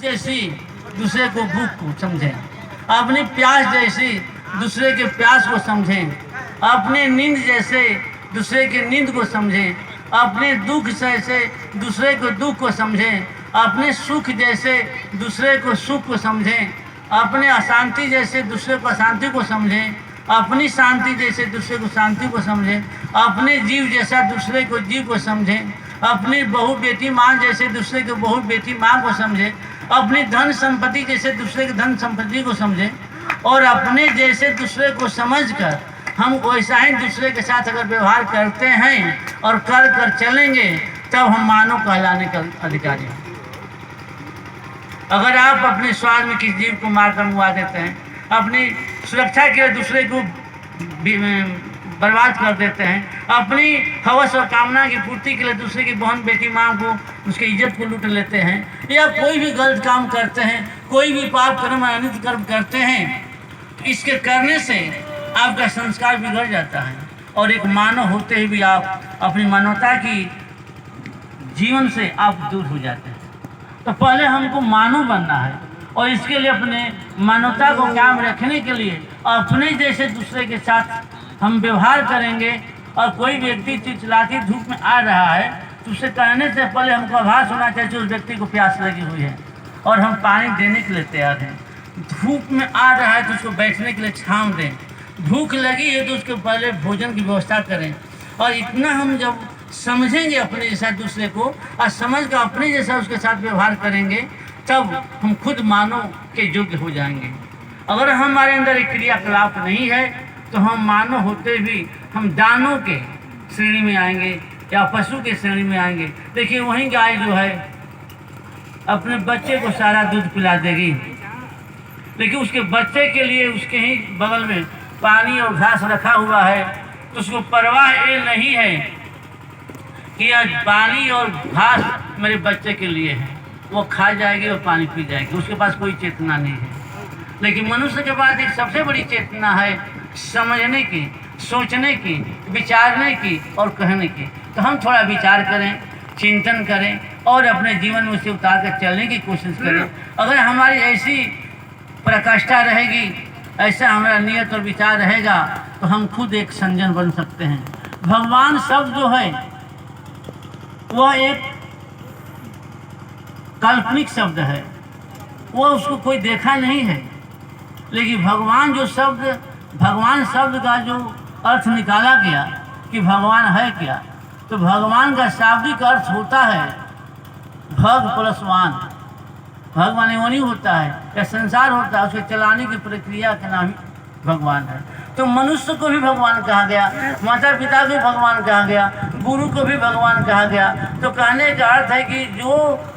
जैसी दूसरे को भूख को समझें, अपनी प्यास जैसी दूसरे के प्यास को समझें, अपने नींद जैसे दूसरे के नींद को समझें, अपने दुख जैसे दूसरे को दुख को समझें, अपने सुख जैसे दूसरे को सुख को समझें, अपने अशांति जैसे दूसरे को अशांति को समझें, अपनी शांति जैसे दूसरे को शांति को समझें, अपने जीव जैसा दूसरे को जीव को समझें, अपनी बहू बेटी माँ जैसे दूसरे को बहू बेटी माँ को समझें, अपनी धन संपत्ति जैसे दूसरे की धन संपत्ति को समझें, और अपने जैसे दूसरे को समझकर हम वैसा ही दूसरे के साथ अगर व्यवहार करते हैं और कर चलेंगे तब हम मानव कहलाने का अधिकारी हैं। अगर आप अपने स्वार्थ में किसी जीव को मारकर मुआ देते हैं, अपनी सुरक्षा के लिए दूसरे को बर्बाद कर देते हैं, अपनी हवस और कामना की पूर्ति के लिए दूसरे की बहन बेटी माँ को उसकी इज्जत को लूट लेते हैं, या कोई भी गलत काम करते हैं, कोई भी पाप कर्म अनित कर्म करते हैं, तो इसके करने से आपका संस्कार बिगड़ जाता है और एक मानव होते हुए भी आप अपनी मानवता की जीवन से आप दूर हो जाते हैं। तो पहले हमको मानव बनना है और इसके लिए अपने मानवता को कायम रखने के लिए अपने जैसे दूसरे के साथ हम व्यवहार करेंगे। और कोई व्यक्ति चिलचिलाती धूप में आ रहा है तो उसे कहने से पहले हमको आभास होना चाहिए उस व्यक्ति को प्यास लगी हुई है और हम पानी देने के लिए तैयार हैं। धूप में आ रहा है तो उसको बैठने के लिए छांव दें, भूख लगी है तो उसके पहले भोजन की व्यवस्था करें। और इतना हम जब समझेंगे अपने जैसा दूसरे को और समझ कर अपने जैसा उसके साथ व्यवहार करेंगे तब हम खुद मानव के योग्य हो जाएंगे। अगर हमारे अंदर एक क्रियाकलाप नहीं है तो हम मानव होते भी हम दानों के श्रेणी में आएंगे या पशु के श्रेणी में आएंगे। देखिए वहीं गाय जो है अपने बच्चे को सारा दूध पिला देगी, लेकिन उसके बच्चे के लिए उसके ही बगल में पानी और घास रखा हुआ है तो उसको परवाह ये नहीं है कि आज पानी और घास मेरे बच्चे के लिए है, वो खा जाएगी और पानी पी जाएगी, उसके पास कोई चेतना नहीं है। लेकिन मनुष्य के पास एक सबसे बड़ी चेतना है समझने की, सोचने की, विचारने की और कहने की। तो हम थोड़ा विचार करें, चिंतन करें और अपने जीवन में उसे उतार कर चलने की कोशिश करें। अगर हमारी ऐसी प्रकाष्ठा रहेगी, ऐसा हमारा नियत और विचार रहेगा तो हम खुद एक संजन बन सकते हैं। भगवान शब्द जो है वह एक काल्पनिक शब्द है, वह उसको कोई देखा नहीं है, लेकिन भगवान जो शब्द, भगवान शब्द का जो अर्थ निकाला गया कि भगवान है क्या, तो भगवान का शाब्दिक अर्थ होता है भग प्लस वान। भगवान योनि होता है या संसार होता है, उसके चलाने की प्रक्रिया का नाम ही भगवान है। तो मनुष्य को भी भगवान कहा गया, माता पिता को भी भगवान कहा गया, गुरु को भी भगवान कहा गया। तो कहने का अर्थ है कि जो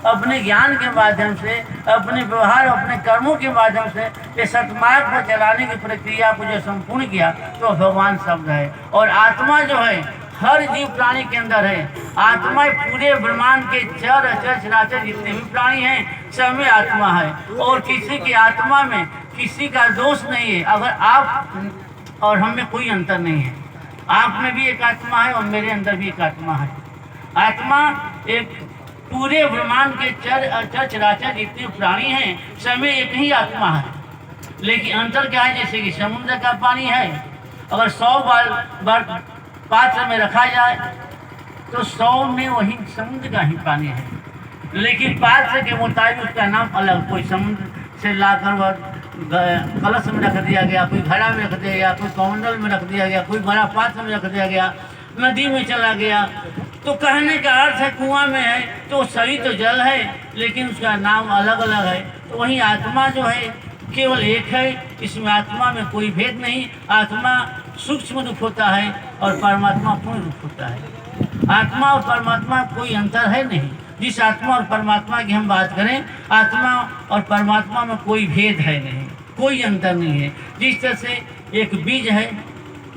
अपने ज्ञान के माध्यम से, अपने व्यवहार, अपने कर्मों के माध्यम से ये सतमार्ग को चलाने की प्रक्रिया को जो संपूर्ण किया तो भगवान शब्द है। और आत्मा जो है हर जीव प्राणी के अंदर है। आत्मा पूरे ब्रह्मांड के चर अचर चराचर जितने भी प्राणी हैं सब में आत्मा है और किसी की आत्मा में किसी का दोष नहीं है। अगर आप और हम में कोई अंतर नहीं है, आप में भी एक आत्मा है और मेरे अंदर भी एक आत्मा है। आत्मा एक पूरे ब्रह्मांड के चर अचर चराचर जितने प्राणी हैं सब में एक ही आत्मा है, लेकिन अंतर क्या है? जैसे कि समुद्र का पानी है, अगर 100 बार पात्र में रखा जाए तो 100 में वही समुद्र का ही पानी है, लेकिन पात्र के मुताबिक उसका नाम अलग। कोई समुद्र से लाकर वह कलश में रख दिया गया, कोई घड़ा में रख दिया गया, कोई कमंडल में रख दिया गया, कोई बड़ा पात्र में रख दिया गया, नदी में चला गया। तो कहने का अर्थ है कुआं में है तो सही तो जल है, लेकिन उसका नाम अलग अलग है। तो वही आत्मा जो है केवल एक है, इसमें आत्मा में कोई भेद नहीं। आत्मा सूक्ष्म रूप होता है और परमात्मा पूर्ण रूप होता है। आत्मा और परमात्मा कोई अंतर है नहीं। जिस आत्मा और परमात्मा की हम बात करें, आत्मा और परमात्मा में कोई भेद है नहीं, कोई अंतर नहीं है। जिस तरह से एक बीज है,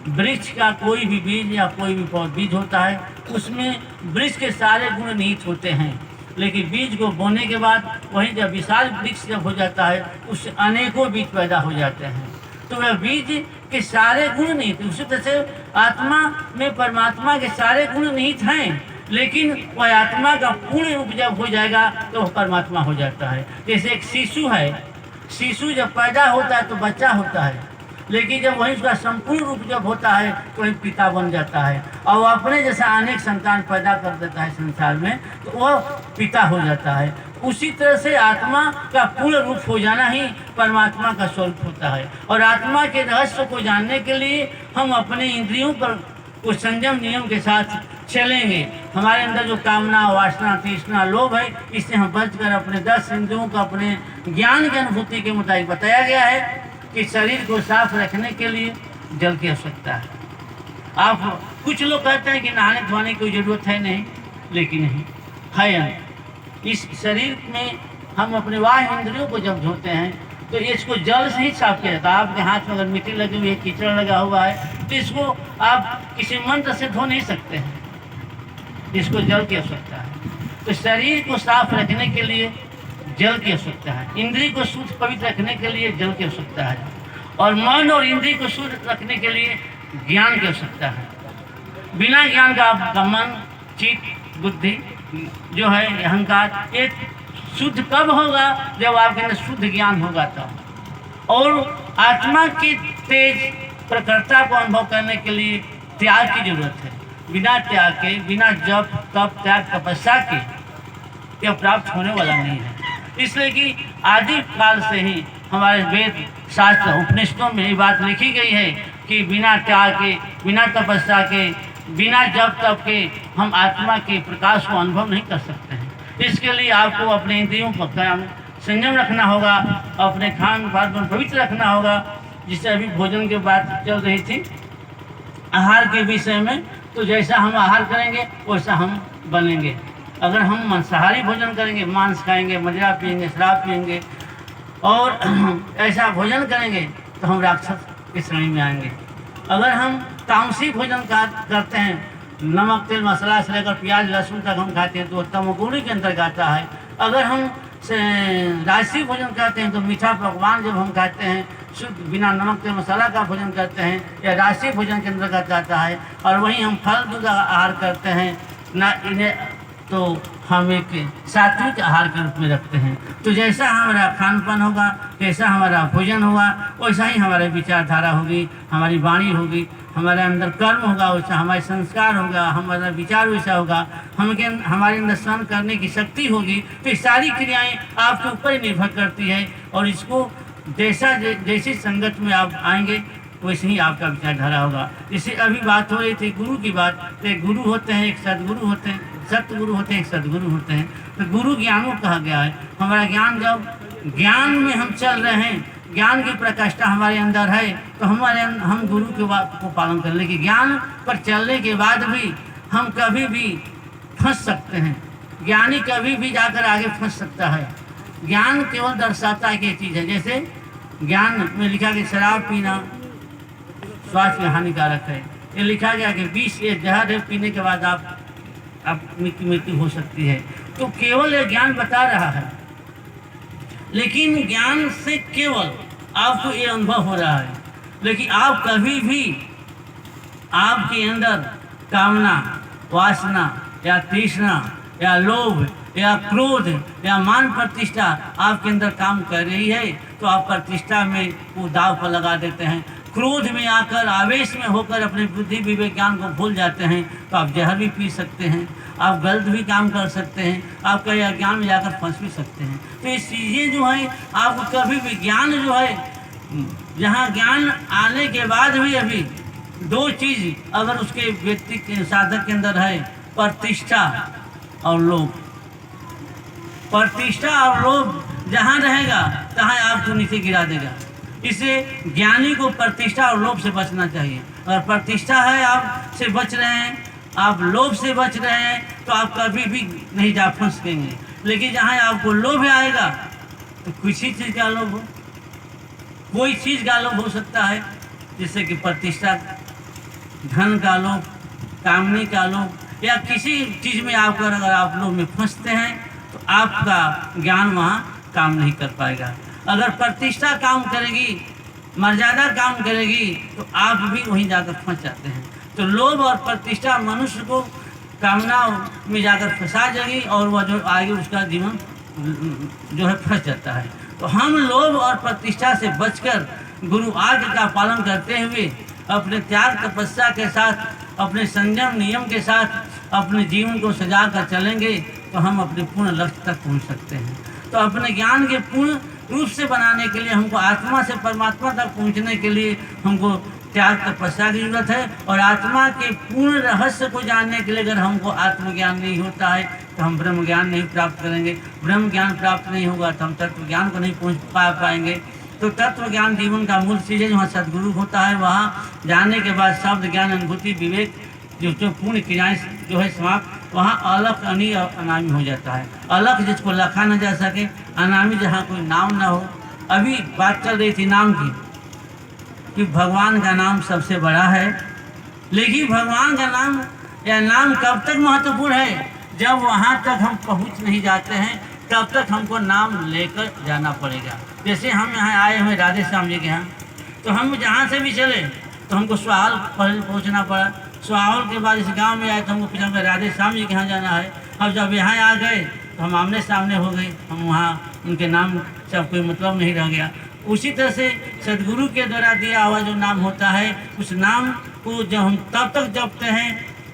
वृक्ष का कोई भी बीज या कोई भी बीज होता है, उसमें वृक्ष के सारे गुण निहित होते हैं, लेकिन बीज को बोने के बाद वहीं जब विशाल वृक्ष जब हो जाता है उससे अनेकों बीज पैदा हो जाते हैं। तो वह बीज के सारे गुण निहित, उसी तरह से आत्मा में परमात्मा के सारे गुण निहित हैं, लेकिन वह आत्मा का पूर्ण रूप जब हो जाएगा तो वह परमात्मा हो जाता है। जैसे एक शिशु है, शिशु जब पैदा होता है तो बच्चा होता है, लेकिन जब वही उसका संपूर्ण रूप जब होता है तो वही पिता बन जाता है और वह अपने जैसा अनेक संतान पैदा कर देता है संसार में, तो वह पिता हो जाता है। उसी तरह से आत्मा का पूर्ण रूप हो जाना ही परमात्मा का स्वरूप होता है। और आत्मा के रहस्य को जानने के लिए हम अपने इंद्रियों पर कुछ संयम नियम के साथ चलेंगे। हमारे अंदर जो कामना, वासना, तृष्णा, लोभ है, इससे हम बचकर अपने 10 इंद्रियों को अपने ज्ञान की अनुभूति के मुताबिक बताया गया है कि शरीर को साफ रखने के लिए जल की आवश्यकता है। आप कुछ लोग कहते हैं कि नहाने धोने की जरूरत है, नहीं, लेकिन नहीं है। इस शरीर में हम अपने वाह इंद्रियों को जब धोते हैं तो इसको जल से ही साफ किया जाता है। आपके हाथ में अगर मिट्टी लगी हुई है, कीचड़ लगा हुआ है, तो इसको आप किसी मंत्र से धो नहीं सकते हैं, इसको जल की आवश्यकता है। तो शरीर को साफ रखने के लिए जल की आवश्यकता है, इंद्रिय को शुद्ध पवित्र रखने के लिए जल की आवश्यकता है, और मन और इंद्रिय को शुद्ध रखने के लिए ज्ञान की आवश्यकता है। बिना ज्ञान का आपका मन, चित्त, बुद्धि जो है, अहंकार, ये शुद्ध कब होगा? जब आपके अंदर शुद्ध ज्ञान होगा तब। और आत्मा की तेज प्रखरता को अनुभव करने के लिए त्याग की जरूरत है। बिना त्याग के, बिना जप, तप, त्याग, तपस्या के यह प्राप्त होने वाला नहीं है। इसलिए कि आदि काल से ही हमारे वेद, शास्त्र, उपनिषदों में ये बात लिखी गई है कि बिना त्याग के, बिना तपस्या के, बिना जप तप के हम आत्मा के प्रकाश को अनुभव नहीं कर सकते हैं। इसके लिए आपको अपने इंद्रियों पर संयम रखना होगा, अपने खान पान पर पवित्र रखना होगा। जिससे अभी भोजन की बात चल रही थी आहार के विषय में, तो जैसा हम आहार करेंगे वैसा हम बनेंगे। अगर हम मांसाहारी भोजन करेंगे, मांस खाएंगे, मदिरा पिएंगे, शराब पिएंगे और ऐसा भोजन करेंगे तो हम राक्षस की श्रेणी में आएंगे। अगर हम तामसी भोजन करते हैं, नमक, तेल, मसाला से लेकर प्याज, लहसुन तक हम खाते हैं, तो तमोगुणी के अंतर्गत आता है। अगर हम राजसी भोजन करते हैं तो मीठा पकवान जब हम खाते हैं, शुद्ध बिना नमक तेल मसाला का भोजन करते हैं, या राजसी भोजन के अंतर्गत आता है। और वहीं हम फल दूध आहार करते हैं ना, इन्हें तो हम एक सात्विक आहार के रूप में रखते हैं। तो जैसा हमारा खान पान होगा, जैसा हमारा भोजन होगा, वैसा ही हमारी विचारधारा होगी, हमारी वाणी होगी, हमारे अंदर कर्म होगा, वैसा हमारे संस्कार होगा, हमारा विचार वैसा होगा, हमारे अंदर सहन करने की शक्ति होगी। तो ये सारी क्रियाएं आपके ऊपर ही निर्भर करती है। और इसको जैसी संगत में आप आएंगे वैसे ही आपका विचारधारा होगा। जैसे अभी बात हो रही थी गुरु की बात, तो एक गुरु होते हैं, एक सदगुरु होते हैं, सतगुरु होते हैं, एक सदगुरु होते हैं। तो गुरु ज्ञानों कहा गया है। हमारा ज्ञान, जब ज्ञान में हम चल रहे हैं, ज्ञान की प्रकाष्ठा हमारे अंदर है, तो हम गुरु के बात को पालन करें। लेकिन ज्ञान पर चलने के बाद भी हम कभी भी फंस सकते हैं। ज्ञानी कभी भी जाकर आगे फंस सकता है। ज्ञान केवल दर्शाता है कि चीज़ है। जैसे ज्ञान में लिखा कि शराब पीना स्वास्थ्य में हानिकारक है, ये लिखा गया कि 20 ये जहर है, पीने के बाद आप मृत्यु हो सकती है। तो केवल ये ज्ञान बता रहा है, लेकिन ज्ञान से केवल आपको ये अनुभव हो रहा है। लेकिन आप कभी भी आपके अंदर कामना, वासना या तृष्णा या लोभ या क्रोध या मान प्रतिष्ठा आपके अंदर काम कर रही है, तो आप प्रतिष्ठा में वो दाव पर लगा देते हैं। क्रोध में आकर, आवेश में होकर अपने बुद्धि विवेक ज्ञान को भूल जाते हैं, तो आप जहर भी पी सकते हैं, आप गलत भी काम कर सकते हैं, आप कहीं अज्ञान में जाकर फंस भी सकते हैं। तो ये चीज़ें जो है, आपको कभी भी ज्ञान जो है, जहाँ ज्ञान आने के बाद भी अभी दो चीज़ अगर उसके व्यक्ति के साधक के अंदर है, प्रतिष्ठा और लोभ। प्रतिष्ठा और लोभ जहाँ रहेगा तहाँ आपको नीचे गिरा देगा। इससे ज्ञानी को प्रतिष्ठा और लोभ से बचना चाहिए। अगर प्रतिष्ठा है, आप से बच रहे हैं, आप लोभ से बच रहे हैं, तो आप कभी भी नहीं जा फंस सकेंगे। लेकिन जहाँ आपको लोभ आएगा तो किसी चीज़ का लोभ हो, कोई चीज़ का लोभ हो सकता है, जैसे कि प्रतिष्ठा, धन का लोभ, कामनी का लोभ, या किसी चीज़ में आकर अगर आप लोभ में फंसते हैं तो आपका ज्ञान वहाँ काम नहीं कर पाएगा। अगर प्रतिष्ठा काम करेगी, मर्यादा काम करेगी, तो आप भी वहीं जाकर फंस जाते हैं। तो लोभ और प्रतिष्ठा मनुष्य को कामना में जाकर फंसा जाएगी और वह जो आगे उसका जीवन जो है फंस जाता है। तो हम लोभ और प्रतिष्ठा से बचकर गुरु आज्ञा का पालन करते हुए अपने त्याग तपस्या के साथ, अपने संयम नियम के साथ अपने जीवन को सजा कर चलेंगे तो हम अपने पूर्ण लक्ष्य तक पहुंच सकते हैं। तो अपने ज्ञान के पूर्ण रूप से बनाने के लिए हमको आत्मा से परमात्मा तक पहुंचने के लिए हमको त्याग तपस्या की जरूरत है। और आत्मा के पूर्ण रहस्य को जानने के लिए अगर हमको आत्मज्ञान नहीं होता है तो हम ब्रह्म ज्ञान नहीं प्राप्त करेंगे। ब्रह्म ज्ञान प्राप्त नहीं होगा तो हम तत्व ज्ञान को नहीं पहुँच पाएंगे। तो तत्व ज्ञान जीवन का मूल चीज़ है। जहाँ सदगुरु होता है वहाँ जाने के बाद शब्द ज्ञान अनुभूति विवेक जो पूर्ण क्रियाएँ जो है समाप्त, वहाँ अलख अनी और अनामी हो जाता है। अलख जिसको लखा न जा सके, अनामी जहाँ कोई नाम ना हो। अभी बात चल रही थी नाम की कि भगवान का नाम सबसे बड़ा है, लेकिन भगवान का नाम या नाम कब तक महत्वपूर्ण है? जब वहाँ तक हम पहुँच नहीं जाते हैं तब तक हमको नाम लेकर जाना पड़ेगा। जैसे हम यहाँ आए हुए राधे श्याम जी के यहाँ, तो हम जहाँ से भी चले तो हमको सुहाल पहले पहुँचना पड़ा। सुहाल के बाद इस गांव में आए तो हमको पूछा राधे श्याम जी के यहाँ जाना है। अब जब यहाँ आ गए तो हम आमने सामने हो गए, हम वहाँ उनके नाम सब कोई मतलब नहीं रह गया। उसी तरह से सदगुरु के द्वारा दिया हुआ जो नाम होता है, उस नाम को जब हम तब तक जपते हैं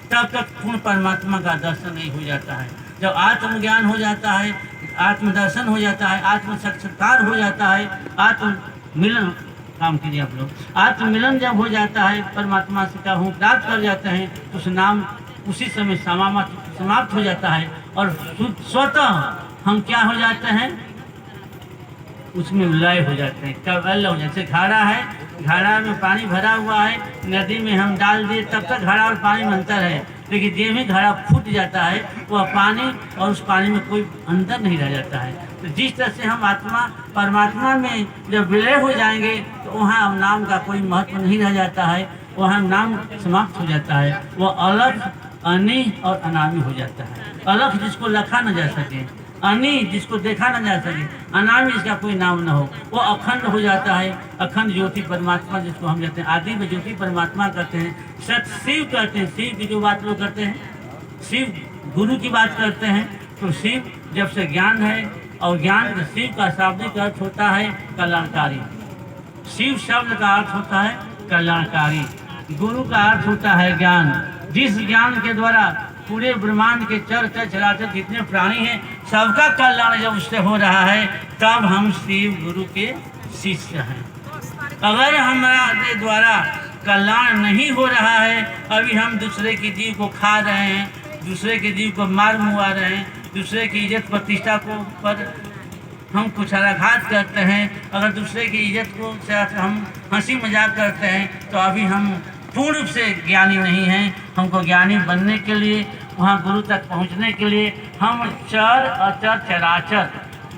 तब तक पूर्ण परमात्मा का दर्शन नहीं हो जाता है। जब आत्मज्ञान हो जाता है, आत्मदर्शन हो जाता है, आत्म साक्षात्कार हो जाता है, आत्म मिलन काम कीजिए आप लोग, आत्ममिलन जब हो जाता है, परमात्मा से का हम प्राप्त कर जाते हैं, तो उस नाम उसी समय समाप्त हो जाता है और स्वतः हम क्या हो जाते हैं, उसमें लय हो जाते हैं। कब लय हो जाते हैं, घड़ा है, घड़ा में पानी भरा हुआ है, नदी में हम डाल दिए तब तक घड़ा और पानी में अंतर है, लेकिन जब भी घड़ा फूट जाता है वह पानी और उस पानी में कोई अंतर नहीं रह जाता है। तो जिस तरह से हम आत्मा परमात्मा में जब विलय हो जाएंगे तो वहाँ नाम का कोई महत्व नहीं रह जाता है, वहाँ नाम समाप्त हो जाता है। वह अलख अनी और अनामी हो जाता है। अलख जिसको लखा न जा सके, अनी जिसको देखा न जा सके, अनामी जिसका कोई नाम न हो, वो अखंड हो जाता है। अखंड ज्योति परमात्मा जिसको हम कहते हैं, आदि में ज्योति परमात्मा कहते हैं, सत शिव कहते हैं। शिव की जो बात लोग करते हैं, शिव गुरु की बात करते हैं, तो शिव जब से ज्ञान है और ज्ञान शिव का शाब्दिक अर्थ होता है कल्याणकारी। शिव शब्द का अर्थ होता है कल्याणकारी, गुरु का अर्थ होता है ज्ञान। जिस ज्ञान के द्वारा पूरे ब्रह्मांड के चर चराचर जितने प्राणी हैं सबका कल्याण जब उससे हो रहा है, तब हम शिव गुरु के शिष्य हैं। अगर हमारे द्वारा कल्याण नहीं हो रहा है, अभी हम दूसरे के जीव को खा रहे हैं, दूसरे के जीव को मार मुआ रहे हैं, दूसरे की इज्जत प्रतिष्ठा को पर हम कुचलाघात करते हैं, अगर दूसरे की इज्जत को हम हंसी मजाक करते हैं, तो अभी हम पूर्ण रूप से ज्ञानी नहीं हैं। हमको ज्ञानी बनने के लिए, वहाँ गुरु तक पहुँचने के लिए हम चर अचर चराचर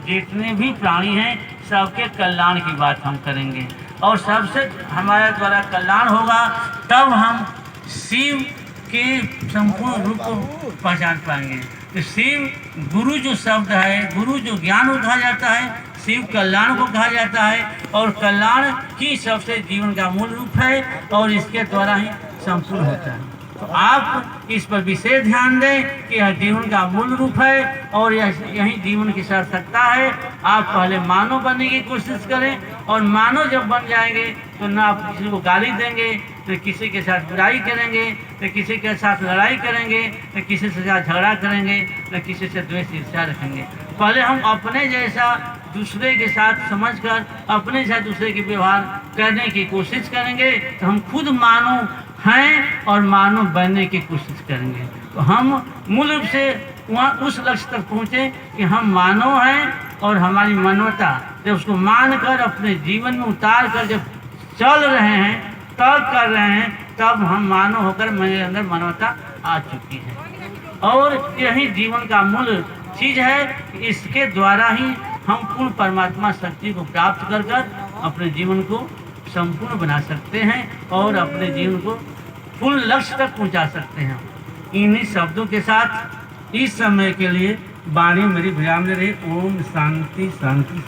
जितने भी प्राणी हैं सबके कल्याण की बात हम करेंगे, और सबसे हमारे द्वारा कल्याण होगा तब हम शिव के संपूर्ण रूप को पहचान पाएंगे। तो शिव गुरु जो शब्द है, गुरु जो ज्ञान को कहा जाता है, शिव कल्याण को कहा जाता है, और कल्याण ही सबसे जीवन का मूल रूप है और इसके द्वारा ही संपूर्ण होता है। तो आप इस पर विशेष ध्यान दें कि यह जीवन का मूल रूप है और यही जीवन की सार्थकता है। आप पहले मानव बनने की कोशिश करें, और मानव जब बन जाएंगे तो ना आप किसी को गाली देंगे, तो किसी के साथ बुराई करेंगे, तो किसी के साथ लड़ाई करेंगे, तो किसी से साथ झगड़ा करेंगे, तो किसी से द्वेष ईर्ष्या रखेंगे। पहले हम अपने जैसा दूसरे के साथ समझकर अपने साथ दूसरे के व्यवहार करने की कोशिश करेंगे, तो हम खुद मानव हैं और मानव बनने की कोशिश करेंगे। तो हम मूल रूप से वहाँ उस लक्ष्य तक पहुँचे कि हम मानव हैं और हमारी मानवता जब उसको मानकर अपने जीवन में उतार कर जब चल रहे हैं, तब कर रहे हैं, तब हम मानव होकर मेरे अंदर मानवता आ चुकी है। और यही जीवन का मूल चीज़ है। इसके द्वारा ही हम पूर्ण परमात्मा शक्ति को प्राप्त कर अपने जीवन को संपूर्ण बना सकते हैं और अपने जीवन को पूर्ण लक्ष्य तक पहुंचा सकते हैं। इन्हीं शब्दों के साथ इस समय के लिए वाणी मेरी विराम ले रही। ओम शांति शांति।